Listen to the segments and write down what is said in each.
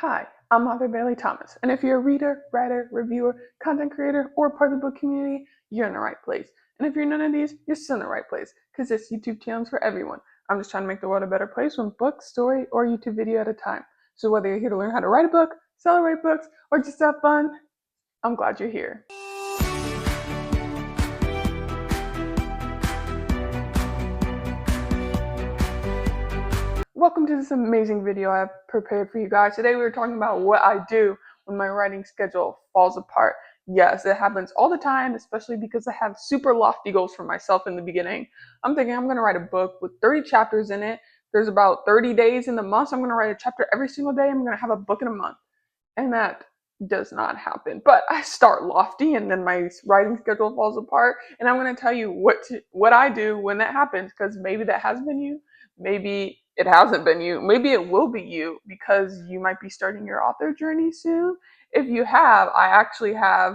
Hi, I'm Author Bailey Thomas, and if you're a reader, writer, reviewer, content creator, or part of the book community, you're in the right place. And if you're none of these, you're still in the right place, because this YouTube channel is for everyone. I'm just trying to make the world a better place, one book, story, or YouTube video at a time. So whether you're here to learn how to write a book, celebrate books, or just have fun, I'm glad you're here. Welcome to this amazing video I have prepared for you guys. Today we're talking about what I do when my writing schedule falls apart. Yes, it happens all the time, especially because I have super lofty goals for myself in the beginning. I'm thinking I'm going to write a book with 30 chapters in it. There's about 30 days in the month, so I'm going to write a chapter every single day. I'm going to have a book in a month. And that does not happen. But I start lofty and then my writing schedule falls apart. And I'm going to tell you what I do when that happens, because maybe that has been you. Maybe it hasn't been you. Maybe it will be you, because you might be starting your author journey soon. If you have, I actually have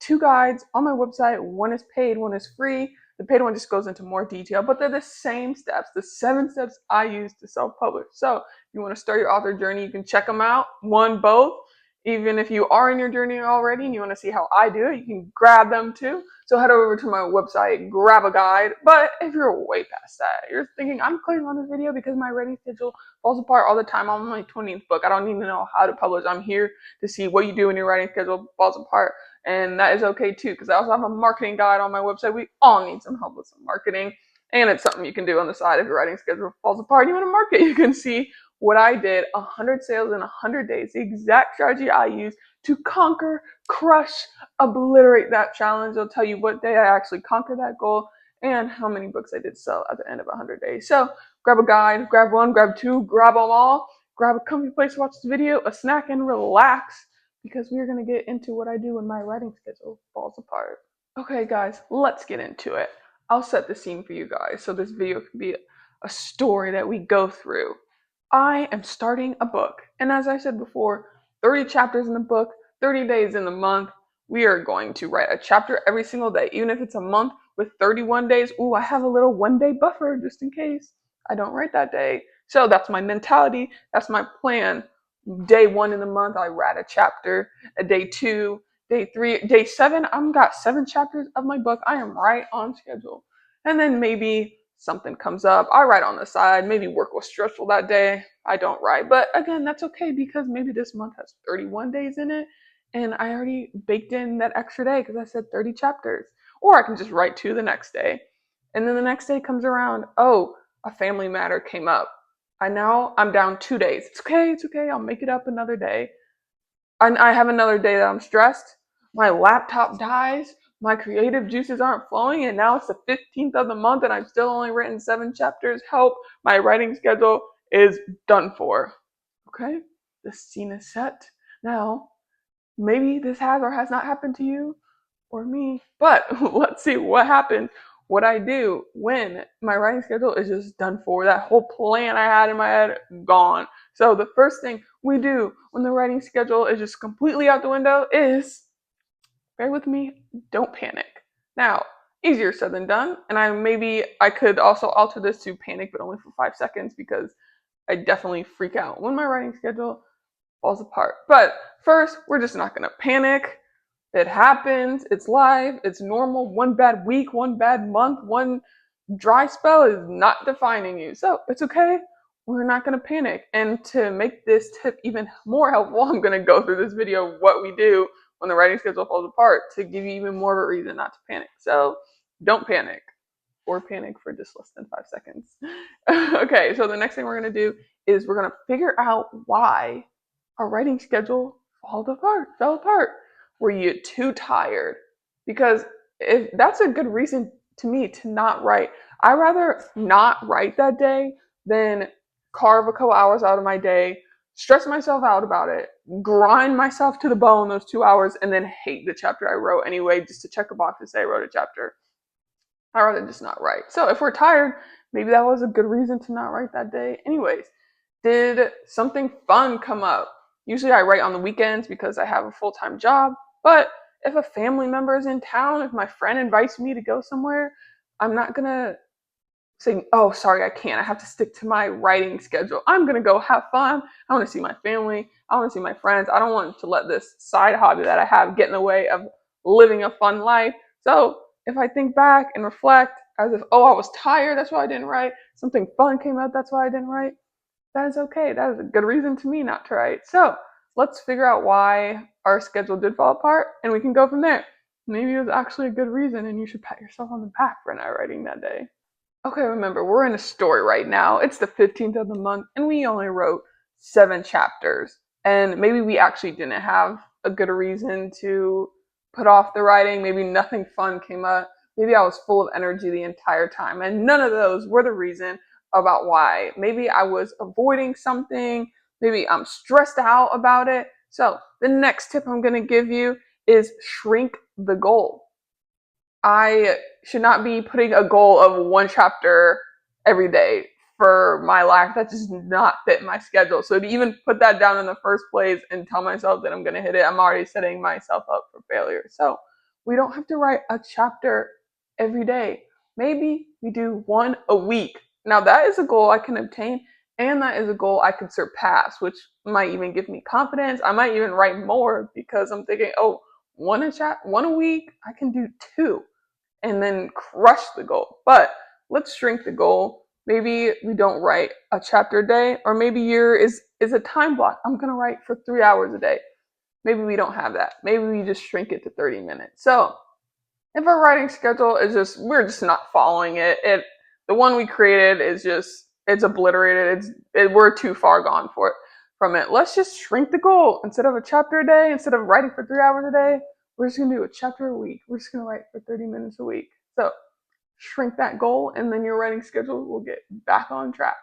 2 guides on my website. One is paid, one is free. The paid one just goes into more detail, but they're the same steps, the 7 steps I use to self-publish. So if you want to start your author journey, you can check them out, both. Even if you are in your journey already and you want to see how I do it, you can grab them too. So head over to my website, grab a guide. But if you're way past that, you're thinking, I'm clicking on this video because my writing schedule falls apart all the time. I'm on my 20th book. I don't even know how to publish. I'm here to see what you do when your writing schedule falls apart. And that is okay too, because I also have a marketing guide on my website. We all need some help with some marketing. And it's something you can do on the side if your writing schedule falls apart and you want to market. You can see what I did, 100 sales in 100 days, the exact strategy I used to conquer, crush, obliterate that challenge. I'll tell you what day I actually conquered that goal and how many books I did sell at the end of 100 days. So grab a guide, grab 1, grab 2, grab them all, grab a comfy place to watch the video, a snack, and relax, because we're going to get into what I do when my writing schedule falls apart. Okay, guys, let's get into it. I'll set the scene for you guys so this video can be a story that we go through. I am starting a book, and as I said before, 30 chapters in the book, 30 days in the month. We are going to write a chapter every single day, even if it's a month with 31 days. Ooh, I have a little 1-day buffer just in case I don't write that day. So that's my mentality. That's my plan. Day 1 in the month, I write a chapter. Day 2, day 3, day 7, I've got 7 chapters of my book. I am right on schedule. And then maybe something comes up, I write on the side. Maybe work was stressful that day, I don't write. But again, that's okay, because maybe this month has 31 days in it and I already baked in that extra day because I said 30 chapters. Or I can just write 2 the next day. And then the next day comes around, oh, a family matter came up. I'm down 2 days. It's okay, I'll make it up another day. And I have another day that I'm stressed. My laptop dies. My creative juices aren't flowing, and now it's the 15th of the month and I've still only written 7 chapters. Help, my writing schedule is done for. Okay, the scene is set. Now, maybe this has or has not happened to you or me, but let's see what happens. What I do when my writing schedule is just done for. That whole plan I had in my head, gone. So the first thing we do when the writing schedule is just completely out the window is, bear with me, don't panic. Now, easier said than done, and I could also alter this to panic, but only for 5 seconds, because I definitely freak out when my writing schedule falls apart. But first, we're just not gonna panic. It happens, it's live, it's normal. One bad week, one bad month, one dry spell is not defining you. So it's okay. We're not going to panic. And to make this tip even more helpful, I'm going to go through this video of what we do when the writing schedule falls apart to give you even more of a reason not to panic. So don't panic, or panic for just less than 5 seconds. Okay, so the next thing we're going to do is we're going to figure out why our writing schedule fell apart. Were you too tired? Because if that's a good reason to me to not write. I rather not write that day than carve a couple hours out of my day, stress myself out about it, grind myself to the bone those 2 hours, and then hate the chapter I wrote anyway, just to check a box and say I wrote a chapter. I'd rather just not write. So if we're tired, maybe that was a good reason to not write that day. Anyways, did something fun come up? Usually I write on the weekends because I have a full-time job, but if a family member is in town, if my friend invites me to go somewhere, I'm not gonna saying, oh, sorry, I can't. I have to stick to my writing schedule. I'm going to go have fun. I want to see my family. I want to see my friends. I don't want to let this side hobby that I have get in the way of living a fun life. So if I think back and reflect as if, oh, I was tired, that's why I didn't write. Something fun came out, that's why I didn't write. That is okay. That is a good reason to me not to write. So let's figure out why our schedule did fall apart and we can go from there. Maybe it was actually a good reason and you should pat yourself on the back for not writing that day. Okay, remember, we're in a story right now. It's the 15th of the month, and we only wrote 7 chapters. And maybe we actually didn't have a good reason to put off the writing. Maybe nothing fun came up. Maybe I was full of energy the entire time. And none of those were the reason about why. Maybe I was avoiding something. Maybe I'm stressed out about it. So, the next tip I'm going to give you is shrink the goal. I should not be putting a goal of 1 chapter every day for my life. That does not fit my schedule. So to even put that down in the first place and tell myself that I'm going to hit it, I'm already setting myself up for failure. So we don't have to write a chapter every day. Maybe we do one a week. Now that is a goal I can obtain, and that is a goal I could surpass, which might even give me confidence. I might even write more because I'm thinking, oh, one a week, I can do 2 and then crush the goal. But let's shrink the goal. Maybe we don't write a chapter a day, or maybe year is a time block. I'm gonna write for 3 hours a day. Maybe we don't have that. Maybe we just shrink it to 30 minutes. So if our writing schedule is just we're just not following it, the one we created is just it's obliterated. We're too far gone for it from it. Let's just shrink the goal. Instead of a chapter a day, instead of writing for 3 hours a day, we're just gonna do a chapter a week. We're just gonna write for 30 minutes a week. So shrink that goal, and then your writing schedule will get back on track.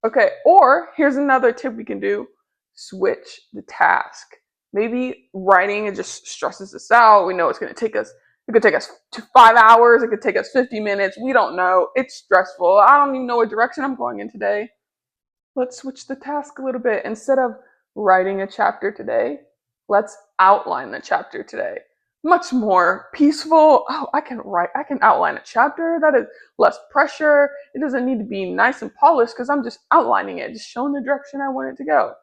Okay, or here's another tip we can do: switch the task. Maybe writing it just stresses us out. We know it's going to take us. It could take us 5 hours. It could take us 50 minutes. We don't know. It's stressful. I don't even know what direction I'm going in today. Let's switch the task a little bit. Instead of writing a chapter today, let's outline the chapter today. Much more peaceful. Oh, I can outline a chapter. That is less pressure. It doesn't need to be nice and polished because I'm just outlining it, just showing the direction I want it to go.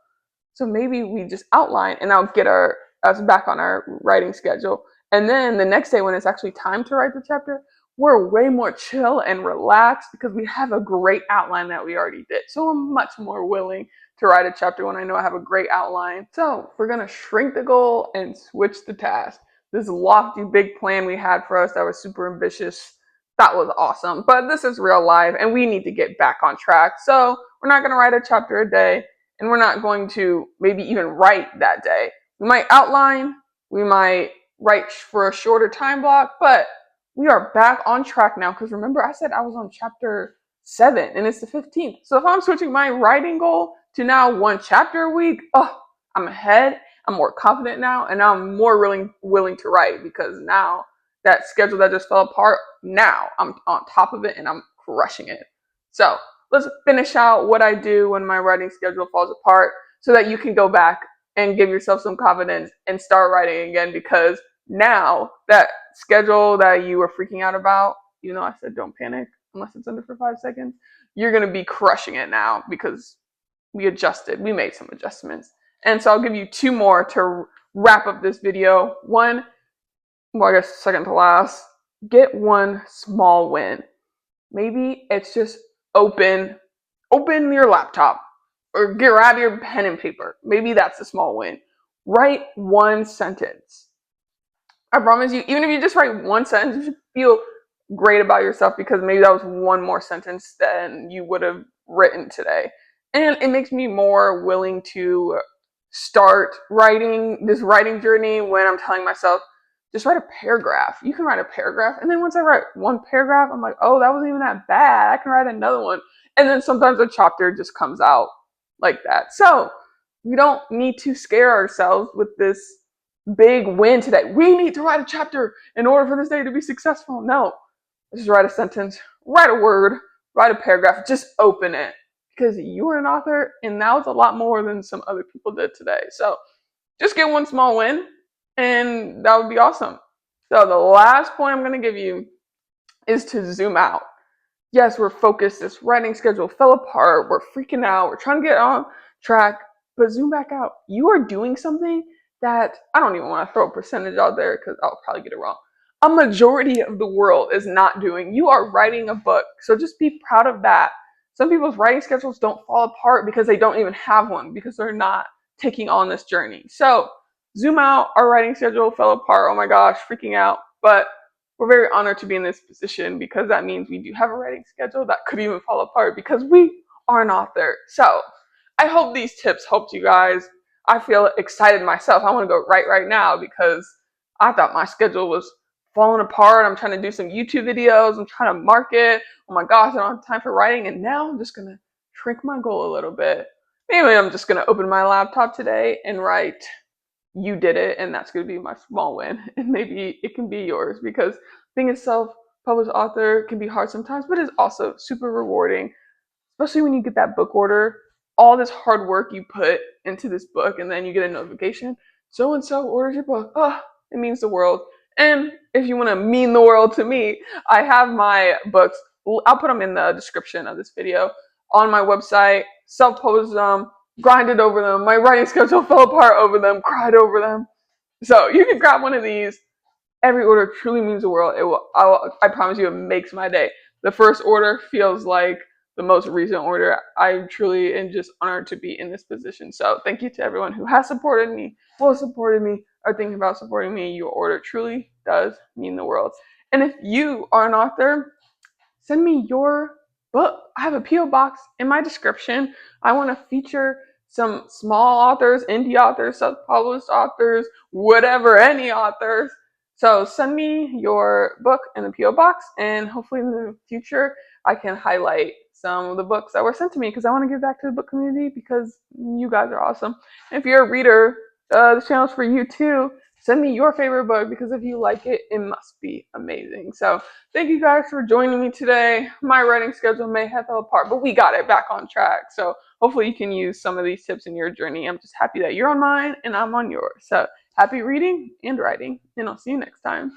So maybe we just outline and I'll get us back on our writing schedule. And then the next day when it's actually time to write the chapter, we're way more chill and relaxed because we have a great outline that we already did. So I'm much more willing to write a chapter when I know I have a great outline. So we're going to shrink the goal and switch the task. This lofty big plan we had for us that was super ambitious, that was awesome. But this is real life and we need to get back on track. So we're not going to write a chapter a day, and we're not going to maybe even write that day. We might outline, we might write for a shorter time block, but we are back on track now because remember I said I was on chapter 7 and it's the 15th. So if I'm switching my writing goal to now 1 chapter a week, I'm ahead. I'm more confident now, and I'm more willing to write because now that schedule that just fell apart, now I'm on top of it and I'm crushing it. So let's finish out what I do when my writing schedule falls apart so that you can go back and give yourself some confidence and start writing again, because now that schedule that you were freaking out about, I said don't panic unless it's under for 5 seconds, you're going to be crushing it now because we made some adjustments. And so I'll give you 2 more to wrap up this video. One, well, I guess second to last, get one small win. Maybe it's just open your laptop or grab your pen and paper. Maybe that's a small win. Write 1 sentence. I promise you, even if you just write 1 sentence, you should feel great about yourself because maybe that was 1 more sentence than you would have written today. And it makes me more willing to start writing this writing journey when I'm telling myself, just write a paragraph. You can write a paragraph. And then once I write 1 paragraph, I'm like, oh, that wasn't even that bad. I can write another one. And then sometimes a chapter just comes out like that. So we don't need to scare ourselves with this big win today. We need to write a chapter in order for this day to be successful. No, just write a sentence, write a word, write a paragraph, just open it because you are an author and that was a lot more than some other people did today. So just get 1 small win and that would be awesome. So the last point I'm going to give you is to zoom out. yes, we're focused. This writing schedule fell apart. We're freaking out. We're trying to get on track. But zoom back out. You are doing something that I don't even want to throw a percentage out there because I'll probably get it wrong. A majority of the world is not doing. You are writing a book. So just be proud of that. Some people's writing schedules don't fall apart because they don't even have one, because they're not taking on this journey. So zoom out. Our writing schedule fell apart. Oh my gosh, freaking out. But we're very honored to be in this position because that means we do have a writing schedule that could even fall apart because we are an author. So I hope these tips helped you guys. I feel excited myself. I want to go write right now because I thought my schedule was falling apart. I'm trying to do some YouTube videos. I'm trying to market. Oh my gosh, I don't have time for writing. And now I'm just going to shrink my goal a little bit. Maybe I'm just going to open my laptop today and write "You did it," and that's going to be my small win. And maybe it can be yours, because being a self-published author can be hard sometimes, but it's also super rewarding, especially when you get that book order, all this hard work you put into this book, and then you get a notification, so and so orders your book. Oh, it means the world. And if you want to mean the world to me, I have my books. I'll put them in the description of this video on my website. Self-published them, grinded over them. My writing schedule fell apart over them, cried over them. So you can grab one of these. Every order truly means the world. It will. I promise you, it makes my day. The first order feels like the most recent order. I truly am just honored to be in this position. So thank you to everyone who has supported me, will supported me, or thinking about supporting me. Your order truly does mean the world. And if you are an author, send me your book. I have a P.O. box in my description. I want to feature some small authors, indie authors, self-published authors, whatever, any authors. So send me your book in the P.O. box, and hopefully in the future I can highlight some of the books that were sent to me, because I want to give back to the book community because you guys are awesome. And if you're a reader, this channel's for you too. Send me your favorite book, because if you like it, it must be amazing. So thank you guys for joining me today. My writing schedule may have fell apart, but we got it back on track. So hopefully you can use some of these tips in your journey. I'm just happy that you're on mine and I'm on yours. So happy reading and writing, and I'll see you next time.